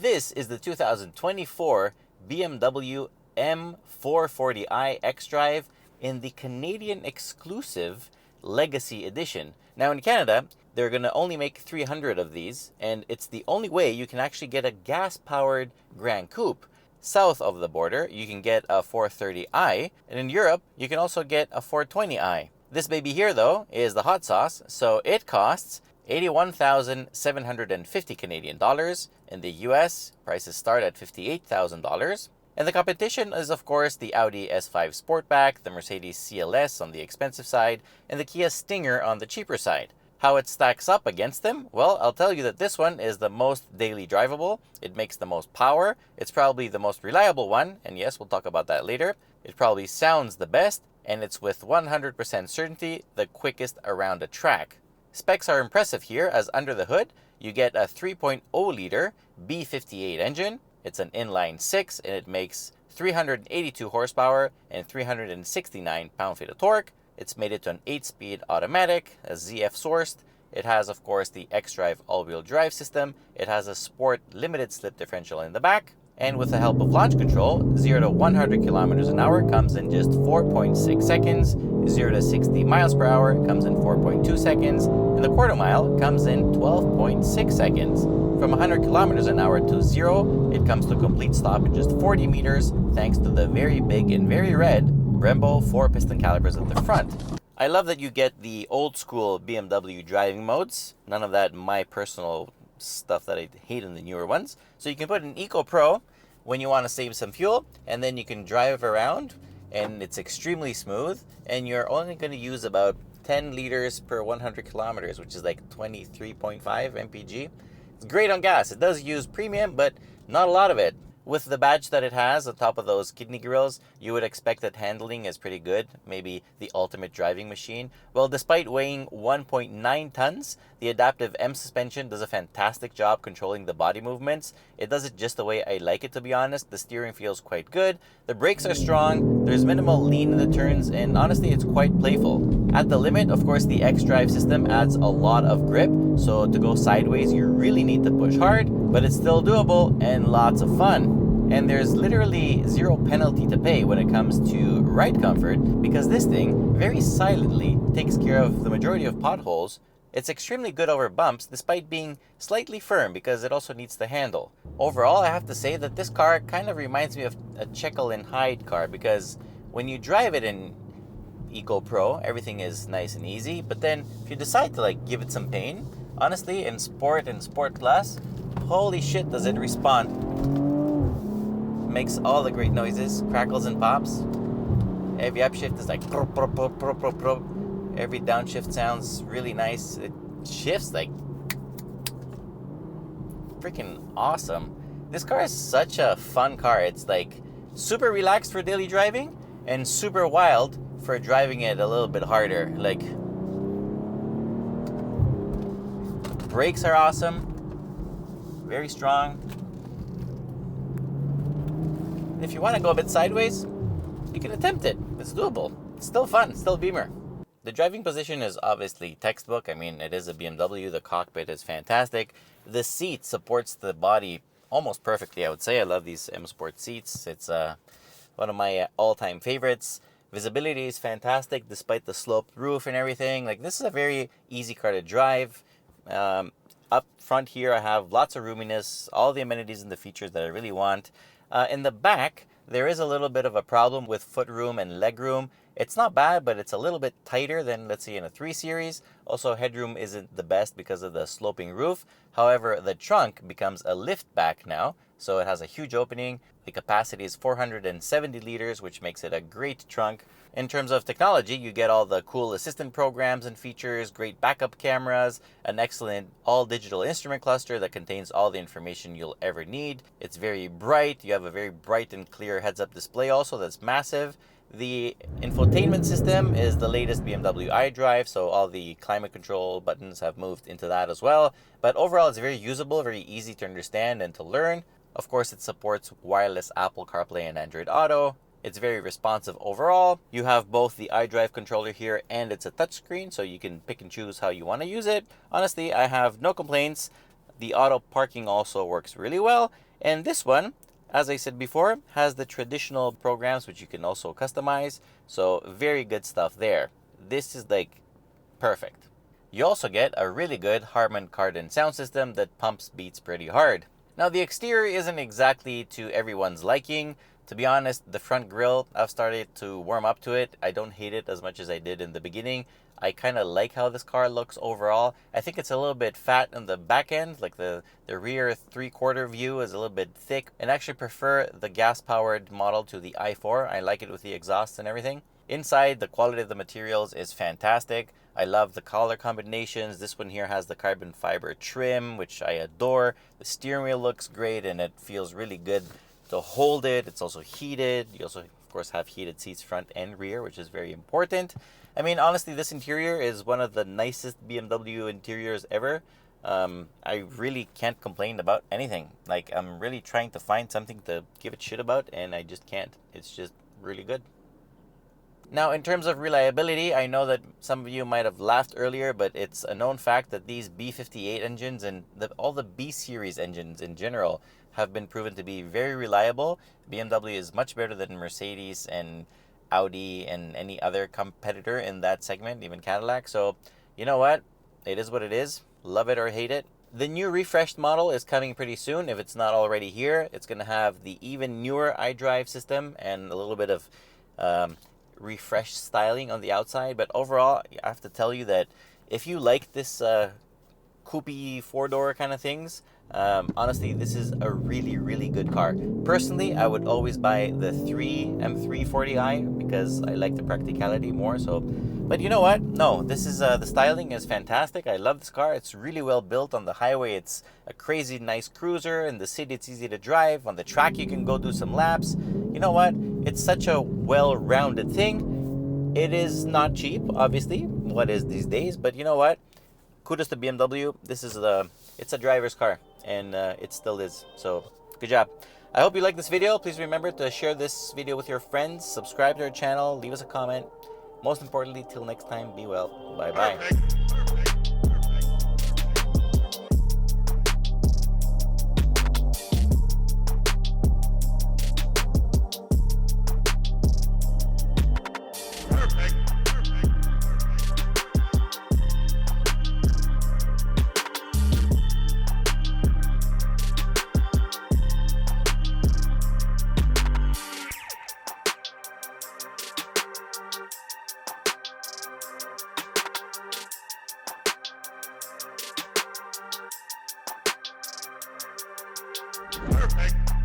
This is the 2024 BMW M440i xDrive in the Canadian exclusive Legacy Edition. Now in Canada, they're going to only make 300 of these, and it's the only way you can actually get a gas-powered Gran Coupe. South of the border, you can get a 430i, and in Europe, you can also get a 420i. This baby here, though, is the hot sauce, so it costs 81,750 Canadian dollars. In the US, prices start at $58,000. And the competition is, of course, the Audi S5 Sportback, the Mercedes CLS on the expensive side, and the Kia Stinger on the cheaper side. How it stacks up against them? Well, I'll tell you that this one is the most daily drivable. It makes the most power. It's probably the most reliable one, and yes, we'll talk about that later. It probably sounds the best, and it's with 100% certainty the quickest around a track. Specs are impressive here, as under the hood, you get a 3.0-liter B58 engine. It's an inline 6, and it makes 382 horsepower and 369 pound-feet of torque. It's made it to an 8-speed automatic, a ZF sourced. It has, of course, the xDrive all-wheel drive system. It has a sport limited slip differential in the back. And with the help of launch control, 0 to 100 kilometers an hour comes in just 4.6 seconds. 0 to 60 miles per hour comes in 4.2 seconds. And the quarter mile comes in 12.6 seconds. From 100 kilometers an hour to 0, it comes to a complete stop in just 40 meters, thanks to the very big and very red Brembo 4-piston calipers at the front. I love that you get the old school BMW driving modes. None of that my personal stuff that I hate in the newer ones. So you can put an Eco Pro when you want to save some fuel, and then you can drive around, and it's extremely smooth, and you're only going to use about 10 liters per 100 kilometers, which is like 23.5 mpg. It's great on gas. It does use premium, but not a lot of it. With the badge that it has on top of those kidney grills, you would expect that handling is pretty good, maybe the ultimate driving machine. Well, despite weighing 1.9 tons, the adaptive M suspension does a fantastic job controlling the body movements. It does it just the way I like it, to be honest. The steering feels quite good. The brakes are strong. There's minimal lean in the turns, and honestly, it's quite playful. At the limit, of course, the xDrive system adds a lot of grip, so to go sideways, you really need to push hard, but it's still doable and lots of fun. And there's literally zero penalty to pay when it comes to ride comfort, because this thing very silently takes care of the majority of potholes. It's extremely good over bumps despite being slightly firm because it also needs to handle. Overall, I have to say that this car kind of reminds me of a Jekyll and Hyde car, because when you drive it in Eco Pro, everything is nice and easy, but then if you decide to give it some pain, honestly, in Sport and Sport Plus, holy shit does it respond. Makes all the great noises, crackles and pops. Every upshift is like prop, prop, prop, prop, prop, prop. Every downshift sounds really nice. It shifts like freaking awesome. This car is such a fun car. It's like super relaxed for daily driving and super wild for driving it a little bit harder. Like, brakes are awesome, very strong. If you want to go a bit sideways, you can attempt it. It's doable. It's still fun. It's still Beamer. The driving position is obviously textbook. I mean, it is a BMW. The cockpit is fantastic. The seat supports the body almost perfectly, I would say. I love these M Sport seats. It's one of my all-time favorites. Visibility is fantastic despite the sloped roof and everything. Like, this is a very easy car to drive. Up front here, I have lots of roominess, all the amenities and the features that I really want. In the back, there is a little bit of a problem with footroom and legroom. It's not bad, but it's a little bit tighter than, let's say, in a 3 Series. Also, headroom isn't the best because of the sloping roof. However, the trunk becomes a lift back now, so it has a huge opening. The capacity is 470 liters, which makes it a great trunk. In terms of technology, you get all the cool assistant programs and features, great backup cameras, an excellent all-digital instrument cluster that contains all the information you'll ever need. It's very bright. You have a very bright and clear heads-up display also that's massive. The infotainment system is the latest BMW iDrive, so all the climate control buttons have moved into that as well. But overall, it's very usable, very easy to understand and to learn. Of course, it supports wireless Apple CarPlay and Android Auto. It's very responsive overall. You have both the iDrive controller here and it's a touchscreen, so you can pick and choose how you want to use it. Honestly, I have no complaints. The auto parking also works really well. And this one, as I said before, has the traditional programs which you can also customize. So very good stuff there. This is like perfect. You also get a really good Harman Kardon sound system that pumps beats pretty hard. Now the exterior isn't exactly to everyone's liking. To be honest, the front grille, I've started to warm up to it. I don't hate it as much as I did in the beginning. I kind of like how this car looks overall. I think it's a little bit fat on the back end, like the rear 3/4 view is a little bit thick, and actually prefer the gas-powered model to the i4. I like it with the exhaust and everything. Inside, the quality of the materials is fantastic. I love the color combinations. This one here has the carbon fiber trim, which I adore. The steering wheel looks great and it feels really good to hold it. It's also heated. You also, of course, have heated seats front and rear, which is very important. I mean, honestly, this interior is one of the nicest BMW interiors ever. I really can't complain about anything. Like, I'm really trying to find something to give it shit about, and I just can't. It's just really good. Now, in terms of reliability, I know that some of you might have laughed earlier, but it's a known fact that these B58 engines and all the B series engines in general have been proven to be very reliable. BMW is much better than Mercedes and Audi and any other competitor in that segment, even Cadillac. So, you know what? It is what it is. Love it or hate it. The new refreshed model is coming pretty soon. If it's not already here, it's going to have the even newer iDrive system and a little bit of refreshed styling on the outside. But overall, I have to tell you that if you like this coupe 4-door kind of things, honestly, this is a really, really good car. Personally, I would always buy the M340i because I like the practicality more. So, but you know what? No, this is the styling is fantastic. I love this car. It's really well built. On the highway, it's a crazy nice cruiser. In the city, it's easy to drive. On the track, you can go do some laps. You know what? It's such a well-rounded thing. It is not cheap, obviously. What is these days? But you know what? Kudos to BMW. It's a driver's car, and it still is. So, good job. I hope you like this video. Please remember to share this video with your friends, subscribe to our channel, leave us a comment. Most importantly, till next time, be well. Bye-bye. Perfect.